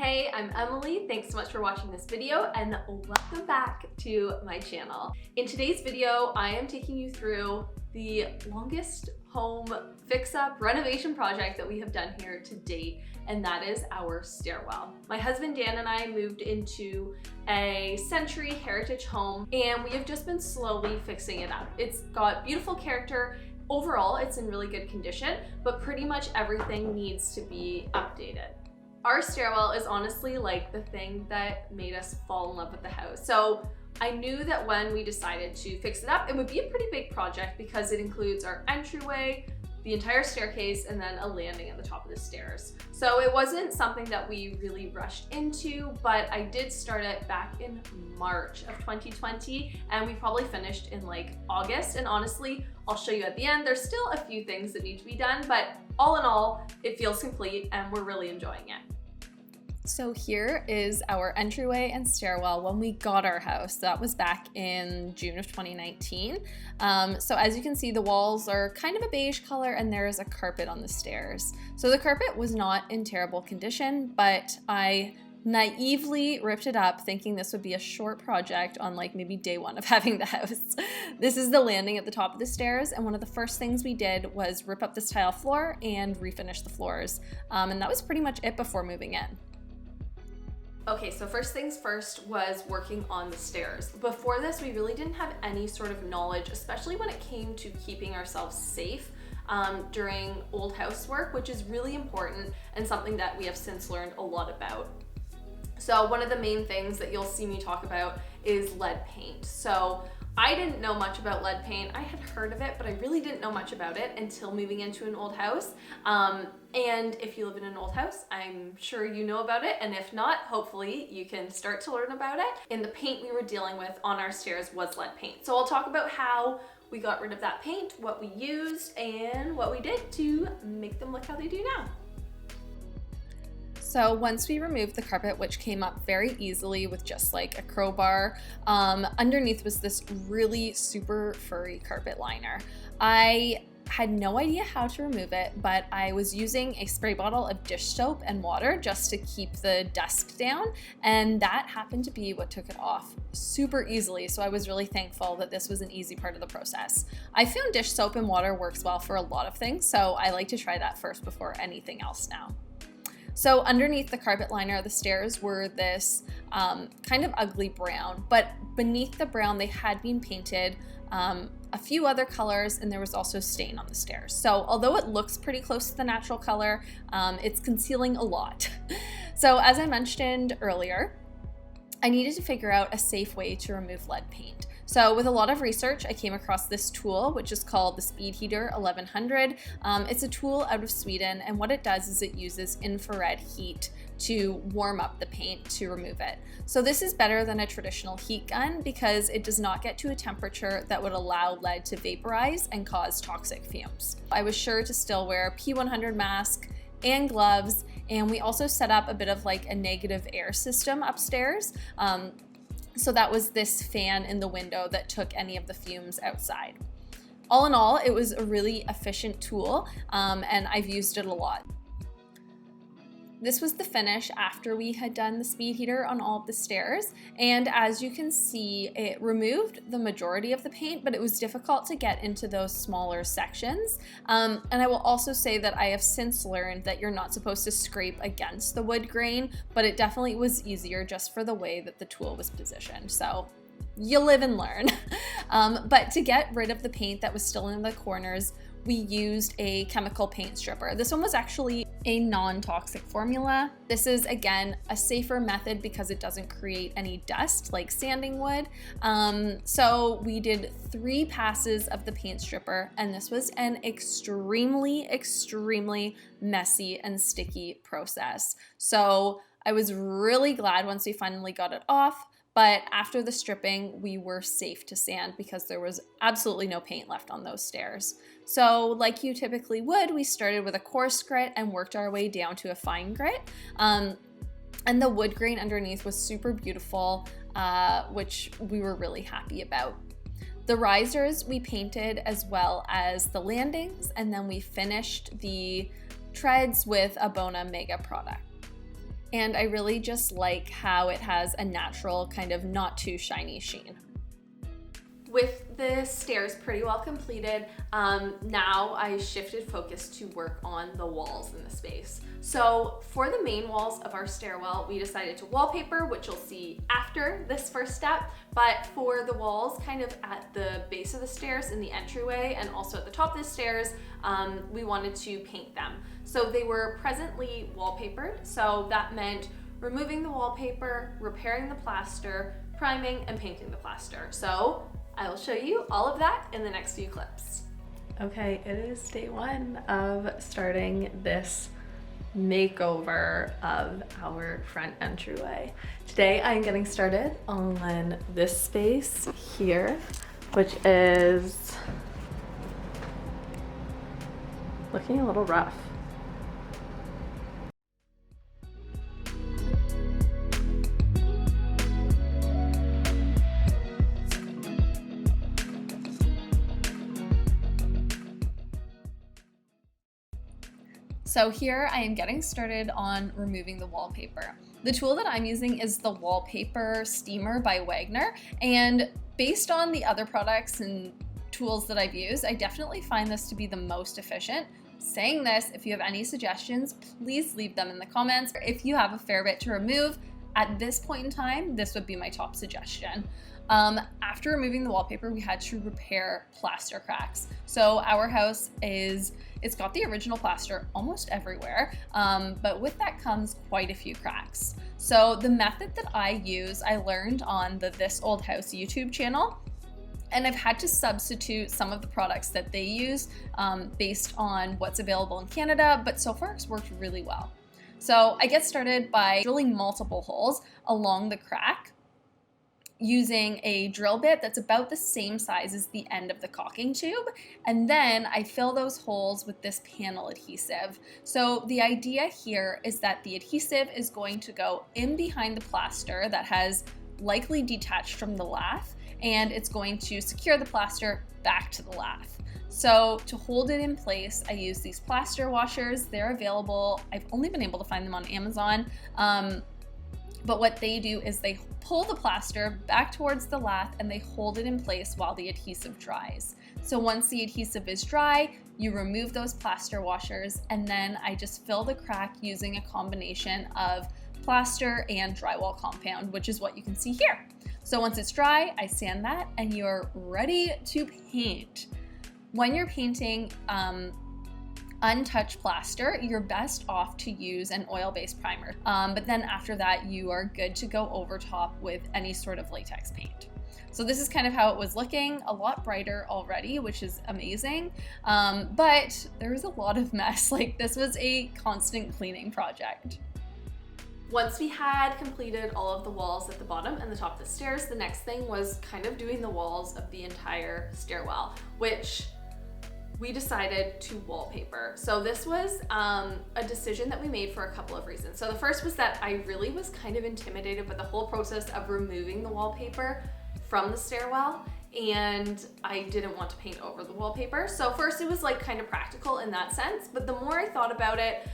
Hey, I'm Emily. Thanks so much for watching this video and welcome back to my channel. In today's video, I am taking you through the longest home fix-up renovation project that we have done here to date, and that is our stairwell. My husband Dan and I moved into a century heritage home and we have just been slowly fixing it up. It's got beautiful character. Overall, it's in really good condition, but pretty much everything needs to be updated. Our stairwell is honestly like the thing that made us fall in love with the house. So I knew that when we decided to fix it up, it would be a pretty big project because it includes our entryway, the entire staircase, and then a landing at the top of the stairs. So it wasn't something that we really rushed into, but I did start it back in March of 2020, and we probably finished in like August. And honestly, I'll show you at the end, there's still a few things that need to be done, but all in all, it feels complete and we're really enjoying it. So here is our entryway and stairwell when we got our house. That was back in June of 2019. So as you can see, the walls are kind of a beige color and there is a carpet on the stairs. So the carpet was not in terrible condition, but I naively ripped it up thinking this would be a short project on like maybe day one of having the house. This is the landing at the top of the stairs, and one of the first things we did was rip up this tile floor and refinish the floors. And that was pretty much it before moving in. Okay, so first things first was working on the stairs. Before this, we really didn't have any sort of knowledge, especially when it came to keeping ourselves safe during old house work, which is really important and something that we have since learned a lot about. So one of the main things that you'll see me talk about is lead paint. So I didn't know much about lead paint. I had heard of it, but I really didn't know much about it until moving into an old house. And if you live in an old house, I'm sure you know about it. And if not, hopefully you can start to learn about it. And the paint we were dealing with on our stairs was lead paint. So I'll talk about how we got rid of that paint, what we used, and what we did to make them look how they do now. So once we removed the carpet, which came up very easily with just like a crowbar, underneath was this really super furry carpet liner. I had no idea how to remove it, but I was using a spray bottle of dish soap and water just to keep the dust down, and that happened to be what took it off super easily. So I was really thankful that this was an easy part of the process. I found dish soap and water works well for a lot of things, so I like to try that first before anything else now. So underneath the carpet liner, the stairs were this kind of ugly brown, but beneath the brown, they had been painted a few other colors, and there was also stain on the stairs. So although it looks pretty close to the natural color, it's concealing a lot. So as I mentioned earlier, I needed to figure out a safe way to remove lead paint. So with a lot of research, I came across this tool, which is called the Speed Heater 1100. It's a tool out of Sweden, and what it does is it uses infrared heat to warm up the paint to remove it. So this is better than a traditional heat gun because it does not get to a temperature that would allow lead to vaporize and cause toxic fumes. I was sure to still wear a P100 mask and gloves, and we also set up a bit of like a negative air system upstairs. So that was this fan in the window that took any of the fumes outside. All in all, it was a really efficient tool, and I've used it a lot. This was the finish after we had done the speed heater on all of the stairs, and as you can see, it removed the majority of the paint, but it was difficult to get into those smaller sections. And I will also say that I have since learned that you're not supposed to scrape against the wood grain, but it definitely was easier just for the way that the tool was positioned. So you live and learn. But to get rid of the paint that was still in the corners, we used a chemical paint stripper. This one was actually a non-toxic formula. This is, again, a safer method because it doesn't create any dust like sanding would. So we did 3 passes of the paint stripper, and this was an extremely, extremely messy and sticky process. So I was really glad once we finally got it off. But after the stripping, we were safe to sand because there was absolutely no paint left on those stairs. So like you typically would, we started with a coarse grit and worked our way down to a fine grit. And the wood grain underneath was super beautiful, which we were really happy about. The risers we painted as well as the landings, and then we finished the treads with a Bona Mega product. And I really just like how it has a natural kind of not too shiny sheen. With the stairs pretty well completed, now I shifted focus to work on the walls in the space. So for the main walls of our stairwell, we decided to wallpaper, which you'll see after this first step. But for the walls kind of at the base of the stairs in the entryway and also at the top of the stairs, we wanted to paint them. So they were presently wallpapered. So that meant removing the wallpaper, repairing the plaster, priming, and painting the plaster. So I will show you all of that in the next few clips. Okay, it is day one of starting this makeover of our front entryway. Today I'm getting started on this space here, which is looking a little rough. So here I am getting started on removing the wallpaper. The tool that I'm using is the Wallpaper Steamer by Wagner, and based on the other products and tools that I've used, I definitely find this to be the most efficient. Saying this, if you have any suggestions, please leave them in the comments. If you have a fair bit to remove, at this point in time, this would be my top suggestion. After removing the wallpaper, we had to repair plaster cracks. So our house it's got the original plaster almost everywhere, but with that comes quite a few cracks. So the method that I use, I learned on the This Old House YouTube channel, and I've had to substitute some of the products that they use based on what's available in Canada, but so far it's worked really well. So I get started by drilling multiple holes along the crack using a drill bit that's about the same size as the end of the caulking tube. And then I fill those holes with this panel adhesive. So the idea here is that the adhesive is going to go in behind the plaster that has likely detached from the lath, and it's going to secure the plaster back to the lath. So to hold it in place, I use these plaster washers. They're available. I've only been able to find them on Amazon. But what they do is they pull the plaster back towards the lath and they hold it in place while the adhesive dries. So once the adhesive is dry, you remove those plaster washers, and then I just fill the crack using a combination of plaster and drywall compound, which is what you can see here. So once it's dry, I sand that and you're ready to paint. When you're painting untouched plaster, you're best off to use an oil-based primer. But then after that, you are good to go over top with any sort of latex paint. So this is kind of how it was looking, a lot brighter already, which is amazing. But there was a lot of mess. Like, this was a constant cleaning project. Once we had completed all of the walls at the bottom and the top of the stairs, the next thing was kind of doing the walls of the entire stairwell, which we decided to wallpaper. So this was a decision that we made for a couple of reasons. So the first was that I really was kind of intimidated by the whole process of removing the wallpaper from the stairwell, and I didn't want to paint over the wallpaper. So first it was like kind of practical in that sense, but the more I thought about it,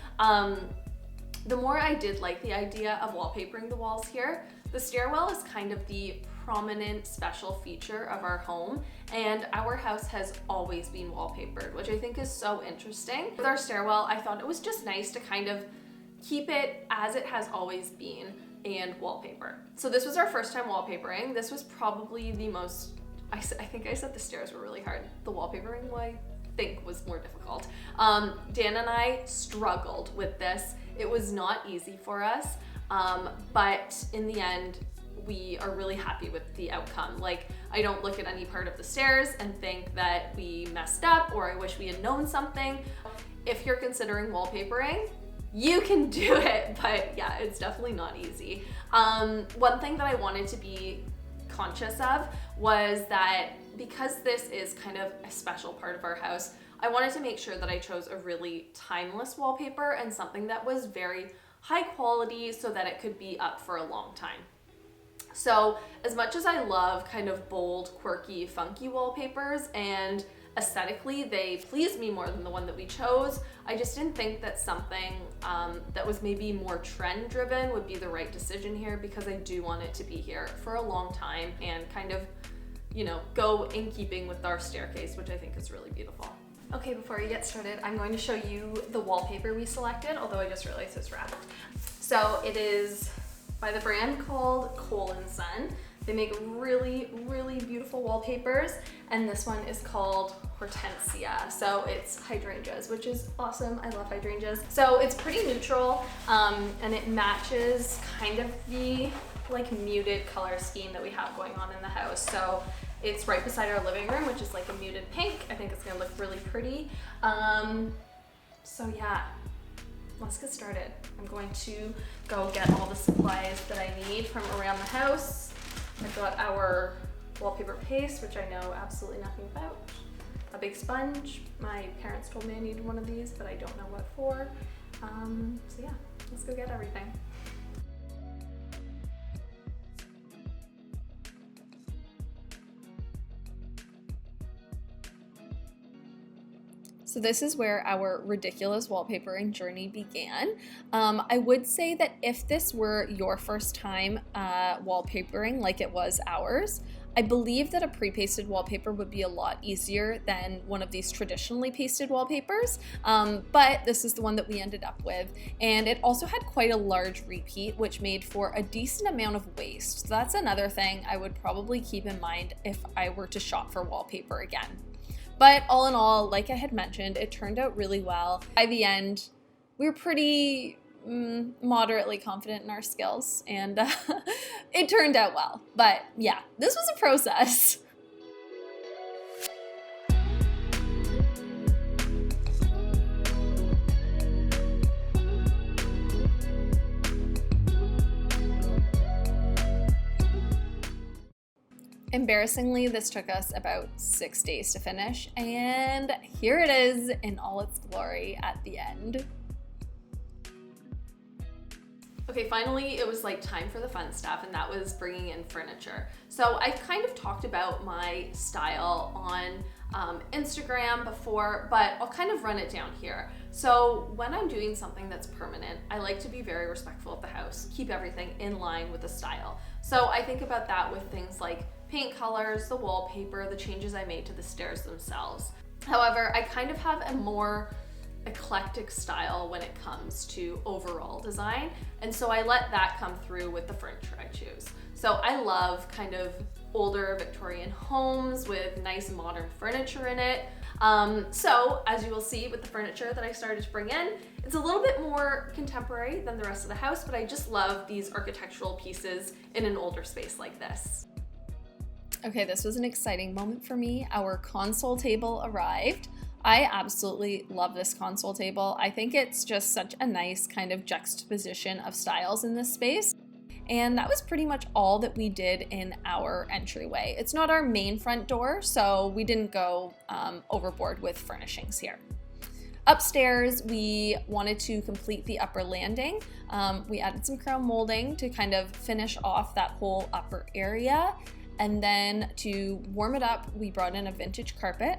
the more I did like the idea of wallpapering the walls here. The stairwell is kind of the prominent special feature of our home, and our house has always been wallpapered, which I think is so interesting. With our stairwell, I thought it was just nice to kind of keep it as it has always been and wallpaper. So this was our first time wallpapering. This was probably the most, I think I said the stairs were really hard. The wallpapering, I think, was more difficult. Dan and I struggled with this. It was not easy for us, but in the end, we are really happy with the outcome. Like, I don't look at any part of the stairs and think that we messed up or I wish we had known something. If you're considering wallpapering, you can do it, but yeah, it's definitely not easy. One thing that I wanted to be conscious of was that because this is kind of a special part of our house, I wanted to make sure that I chose a really timeless wallpaper and something that was very high quality so that it could be up for a long time. So as much as I love kind of bold, quirky, funky wallpapers, and aesthetically they please me more than the one that we chose, I just didn't think that something that was maybe more trend driven would be the right decision here, because I do want it to be here for a long time and kind of, you know, go in keeping with our staircase, which I think is really beautiful. Okay, before we get started, I'm going to show you the wallpaper we selected, although I just realized it's wrapped. So it is by the brand called Cole & Son. They make really, really beautiful wallpapers, and this one is called Hortensia. So it's hydrangeas, which is awesome. I love hydrangeas. So it's pretty neutral, and it matches kind of the like muted color scheme that we have going on in the house. So it's right beside our living room, which is like a muted pink. I think it's gonna look really pretty. So yeah, let's get started. I'm going to go get all the supplies that I need from around the house. I've got our wallpaper paste, which I know absolutely nothing about. A big sponge. My parents told me I needed one of these, but I don't know what for. So yeah, let's go get everything. So this is where our ridiculous wallpapering journey began. I would say that if this were your first time wallpapering like it was ours, I believe that a pre-pasted wallpaper would be a lot easier than one of these traditionally pasted wallpapers, but this is the one that we ended up with. And it also had quite a large repeat, which made for a decent amount of waste. So that's another thing I would probably keep in mind if I were to shop for wallpaper again. But all in all, like I had mentioned, it turned out really well. By the end, we were pretty moderately confident in our skills, and it turned out well. But yeah, this was a process. Embarrassingly, this took us about 6 days to finish, and here it is in all its glory at the end. Okay, finally it was like time for the fun stuff, and that was bringing in furniture. So I kind of talked about my style on Instagram before, but I'll kind of run it down here. So when I'm doing something that's permanent, I like to be very respectful of the house, keep everything in line with the style. So I think about that with things like paint colors, the wallpaper, the changes I made to the stairs themselves. However, I kind of have a more eclectic style when it comes to overall design, and so I let that come through with the furniture I choose. So I love kind of older Victorian homes with nice modern furniture in it. So as you will see with the furniture that I started to bring in, it's a little bit more contemporary than the rest of the house, but I just love these architectural pieces in an older space like this. Okay, this was an exciting moment for me. Our console table arrived. I absolutely love this console table. I think it's just such a nice kind of juxtaposition of styles in this space. And that was pretty much all that we did in our entryway. It's not our main front door, so we didn't go overboard with furnishings here. Upstairs, we wanted to complete the upper landing. We added some crown molding to kind of finish off that whole upper area. And then to warm it up, we brought in a vintage carpet.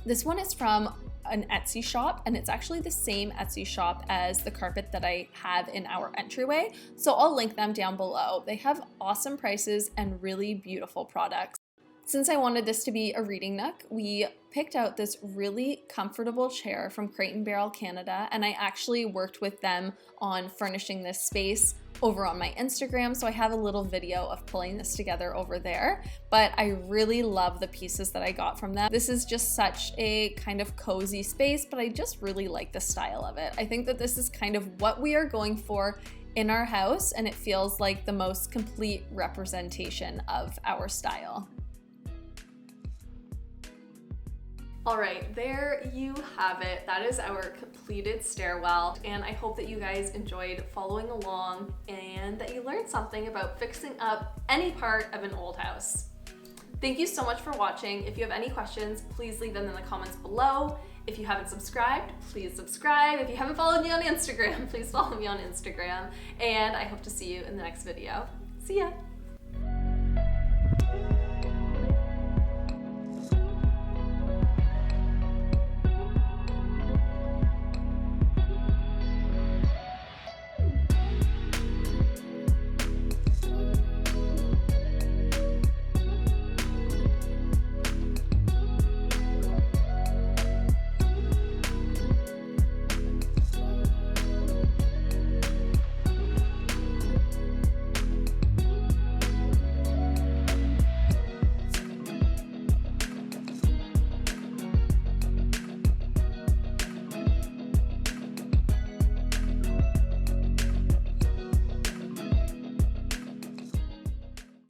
This one is from an Etsy shop, and it's actually the same Etsy shop as the carpet that I have in our entryway. So I'll link them down below. They have awesome prices and really beautiful products. Since I wanted this to be a reading nook, we picked out this really comfortable chair from Crate & Barrel Canada, and I actually worked with them on furnishing this space over on my Instagram, so I have a little video of pulling this together over there, but I really love the pieces that I got from them. This is just such a kind of cozy space, but I just really like the style of it. I think that this is kind of what we are going for in our house, and it feels like the most complete representation of our style. All right, there you have it. That is our completed stairwell, and I hope that you guys enjoyed following along and that you learned something about fixing up any part of an old house. Thank you so much for watching. If you have any questions, please leave them in the comments below. If you haven't subscribed, please subscribe. If you haven't followed me on Instagram, please follow me on Instagram, and I hope to see you in the next video. See ya.